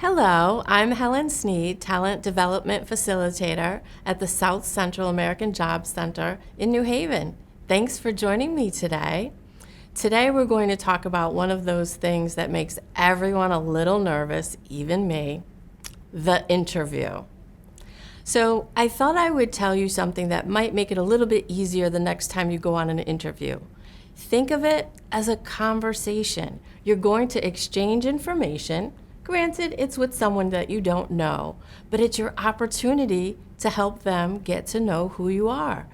Hello, I'm Helen Sneed, Talent Development Facilitator at the South Central American Jobs Center in New Haven. Thanks for joining me today. Today we're going to talk about one of those things that makes everyone a little nervous, even me, the interview. So I thought I would tell you something that might make it a little bit easier the next time you go on an interview. Think of it as a conversation. You're going to exchange information. Granted, it's with someone that you don't know, but it's your opportunity to help them get to know who you are.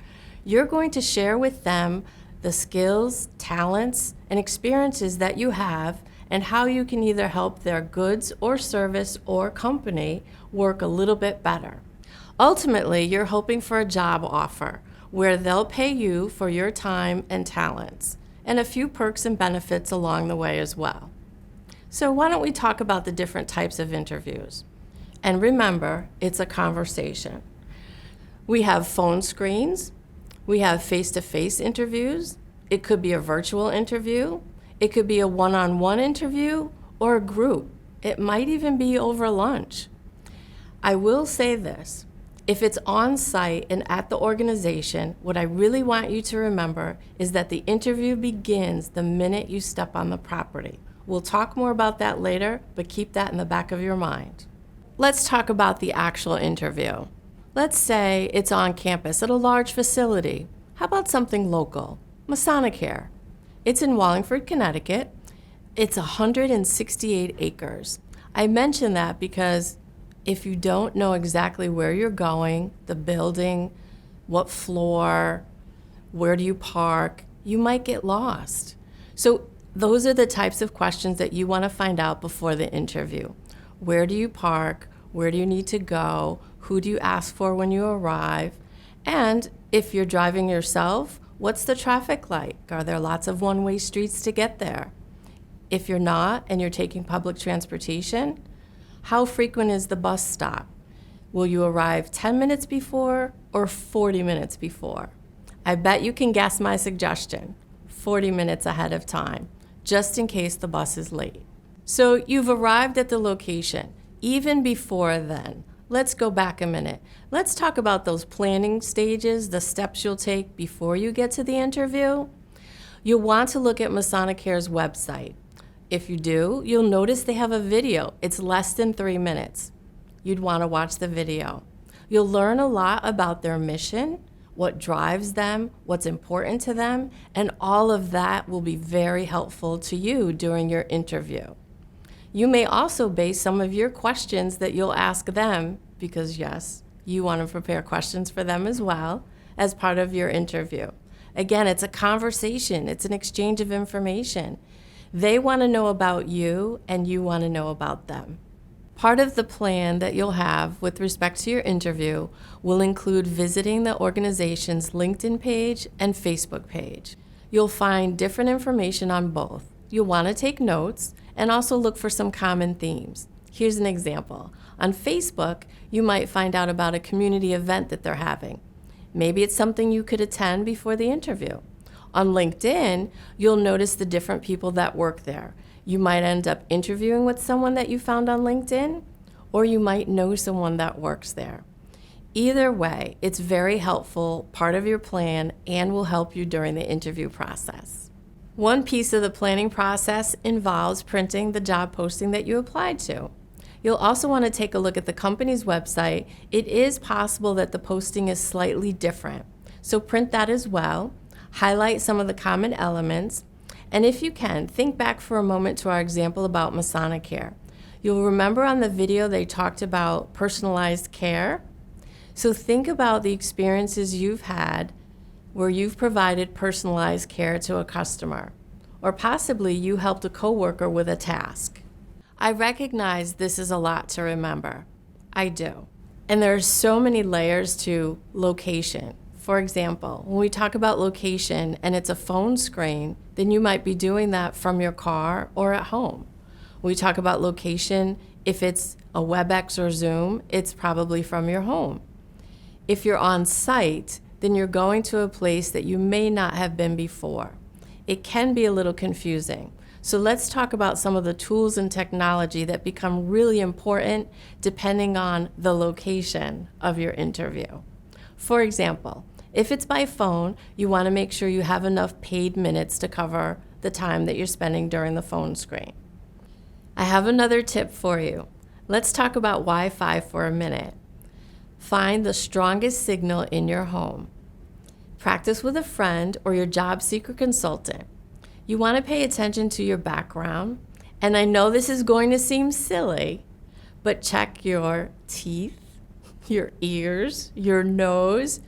You're going to share with them the skills, talents, and experiences that you have and how you can either help their goods or service or company work a little bit better. Ultimately, you're hoping for a job offer where they'll pay you for your time and talents, and a few perks and benefits along the way as well. So why don't we talk about the different types of interviews? And remember, it's a conversation. We have phone screens, we have face-to-face interviews, it could be a virtual interview, it could be a one-on-one interview or a group. It might even be over lunch. I will say this, if it's on site and at the organization, what I really want you to remember is that the interview begins the minute you step on the property. We'll talk more about that later, but keep that in the back of your mind. Let's talk about the actual interview. Let's say it's on campus at a large facility. How about something local? Masonicare. It's in Wallingford, Connecticut. It's 168 acres. I mention that because if you don't know exactly where you're going, the building, what floor, where do you park, you might get lost. So those are the types of questions that you want to find out before the interview. Where do you park? Where do you need to go? Who do you ask for when you arrive? And if you're driving yourself, what's the traffic like? Are there lots of one-way streets to get there? If you're not and you're taking public transportation, how frequent is the bus stop? Will you arrive 10 minutes before or 40 minutes before? I bet you can guess my suggestion, 40 minutes ahead of time, just in case the bus is late. So you've arrived at the location. Even before then, let's go back a minute. Let's talk about those planning stages, the steps you'll take before you get to the interview. You'll want to look at Masonicare's website. If you do, you'll notice they have a video. It's less than 3 minutes. You'd want to watch the video. You'll learn a lot about their mission, what drives them, what's important to them, and all of that will be very helpful to you during your interview. You may also base some of your questions that you'll ask them, because yes, you want to prepare questions for them as well, as part of your interview. Again, it's a conversation, it's an exchange of information. They want to know about you, and you want to know about them. Part of the plan that you'll have with respect to your interview will include visiting the organization's LinkedIn page and Facebook page. You'll find different information on both. You'll want to take notes and also look for some common themes. Here's an example. On Facebook, you might find out about a community event that they're having. Maybe it's something you could attend before the interview. On LinkedIn, you'll notice the different people that work there. You might end up interviewing with someone that you found on LinkedIn, or you might know someone that works there. Either way, it's very helpful, part of your plan, and will help you during the interview process. One piece of the planning process involves printing the job posting that you applied to. You'll also want to take a look at the company's website. It is possible that the posting is slightly different, so print that as well. Highlight some of the common elements. And if you can, think back for a moment to our example about Masonicare. You'll remember on the video they talked about personalized care. So think about the experiences you've had where you've provided personalized care to a customer, or possibly you helped a coworker with a task. I recognize this is a lot to remember. I do. And there are so many layers to location. For example, when we talk about location and it's a phone screen, then you might be doing that from your car or at home. When we talk about location, if it's a WebEx or Zoom, it's probably from your home. If you're on site, then you're going to a place that you may not have been before. it can be a little confusing. So let's talk about some of the tools and technology that become really important depending on the location of your interview. For example, if it's by phone, you want to make sure you have enough paid minutes to cover the time that you're spending during the phone screen. I have another tip for you. Let's talk about Wi-Fi for a minute. Find the strongest signal in your home. Practice with a friend or your job seeker consultant. You want to pay attention to your background, and I know this is going to seem silly, but check your teeth, your ears, your nose,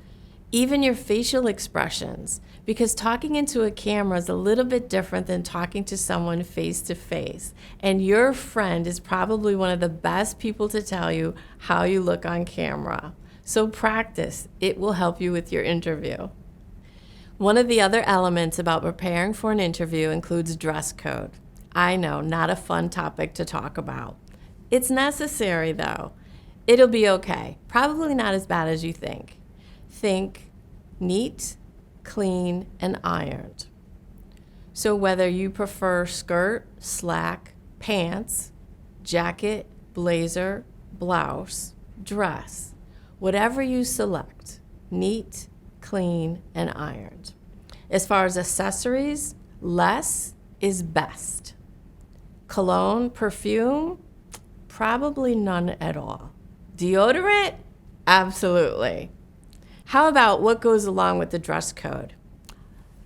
even your facial expressions, because talking into a camera is a little bit different than talking to someone face to face. And your friend is probably one of the best people to tell you how you look on camera. So practice. It will help you with your interview. One of the other elements about preparing for an interview includes dress code. I know, not a fun topic to talk about. It's necessary though. It'll be okay. Probably not as bad as you think. Think neat, clean, and ironed. So whether you prefer skirt, slack, pants, jacket, blazer, blouse, dress, whatever you select, neat, clean, and ironed. As far as accessories, less is best. Cologne, perfume, probably none at all. Deodorant, absolutely. How about what goes along with the dress code?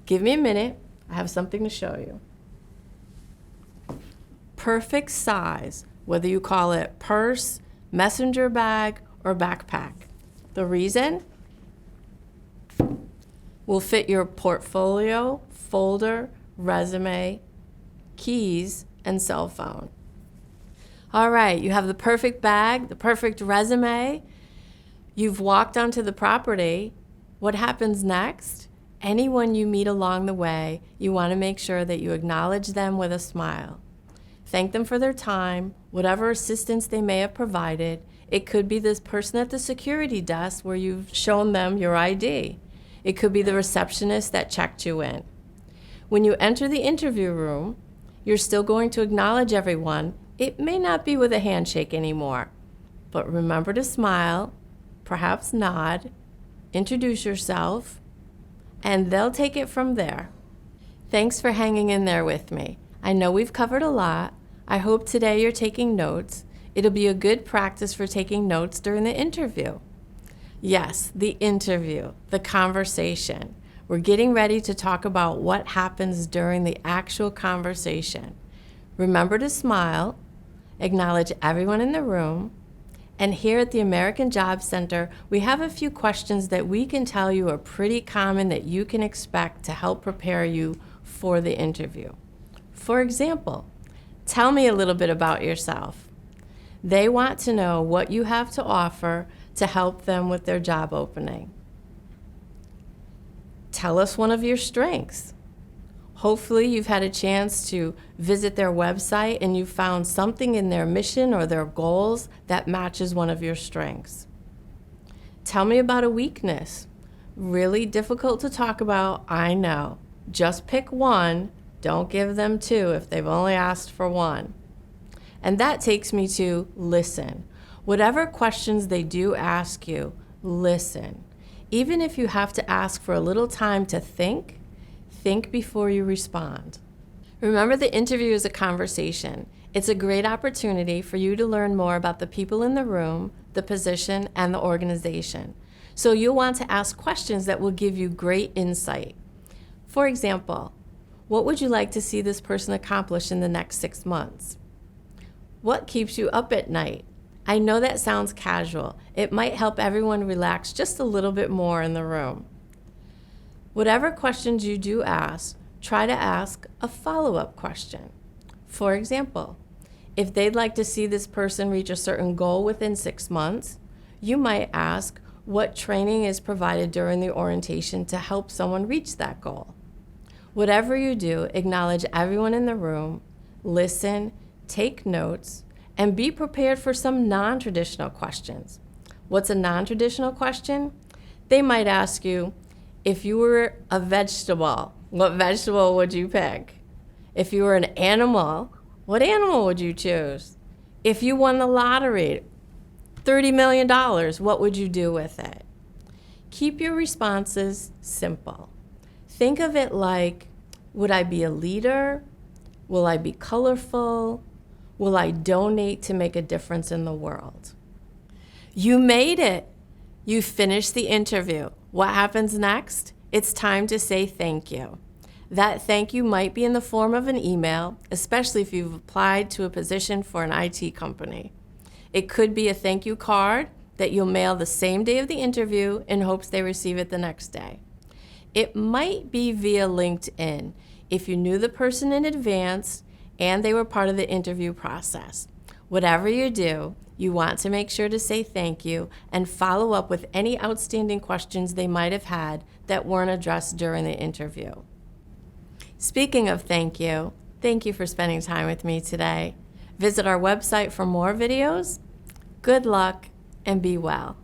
Give me a minute. I have something to show you. Perfect size, whether you call it purse, messenger bag, or backpack. The reason? Will fit your portfolio, folder, resume, keys, and cell phone. All right, you have the perfect bag, the perfect resume. You've walked onto the property. What happens next? Anyone you meet along the way, you want to make sure that you acknowledge them with a smile. Thank them for their time, whatever assistance they may have provided. It could be this person at the security desk where you've shown them your ID. It could be the receptionist that checked you in. When you enter the interview room, you're still going to acknowledge everyone. It may not be with a handshake anymore, but remember to smile, perhaps nod, introduce yourself, and they'll take it from there. Thanks for hanging in there with me. I know we've covered a lot. I hope today you're taking notes. It'll be a good practice for taking notes during the interview. Yes, the interview, the conversation. We're getting ready to talk about what happens during the actual conversation. Remember to smile, acknowledge everyone in the room, and here at the American Job Center, we have a few questions that we can tell you are pretty common that you can expect to help prepare you for the interview. For example, tell me a little bit about yourself. They want to know what you have to offer to help them with their job opening. Tell us one of your strengths. Hopefully you've had a chance to visit their website and you found something in their mission or their goals that matches one of your strengths. Tell me about a weakness. Really difficult to talk about, I know. Just pick one. Don't give them two if they've only asked for one. And that takes me to listen. Whatever questions they do ask you, listen. Even if you have to ask for a little time to think before you respond. Remember, the interview is a conversation. It's a great opportunity for you to learn more about the people in the room, the position, and the organization. So you'll want to ask questions that will give you great insight. For example, what would you like to see this person accomplish in the next 6 months? What keeps you up at night? I know that sounds casual. It might help everyone relax just a little bit more in the room. Whatever questions you do ask, try to ask a follow-up question. For example, if they'd like to see this person reach a certain goal within 6 months, you might ask what training is provided during the orientation to help someone reach that goal. Whatever you do, acknowledge everyone in the room, listen, take notes, and be prepared for some non-traditional questions. What's a non-traditional question? They might ask you, if you were a vegetable, What vegetable would you pick? If you were an animal, what animal would you choose? If you won the lottery, $30 million, what would you do with it? Keep your responses simple. Think of it like, would I be a leader? Will I be colorful? Will I donate to make a difference in the world? You made it. You finished the interview. What happens next? It's time to say thank you. That thank you might be in the form of an email, especially if you've applied to a position for an IT company. It could be a thank you card that you'll mail the same day of the interview in hopes they receive it the next day. It might be via LinkedIn if you knew the person in advance and they were part of the interview process. Whatever you do, you want to make sure to say thank you and follow up with any outstanding questions they might have had that weren't addressed during the interview. Speaking of thank you for spending time with me today. Visit our website for more videos. Good luck and be well.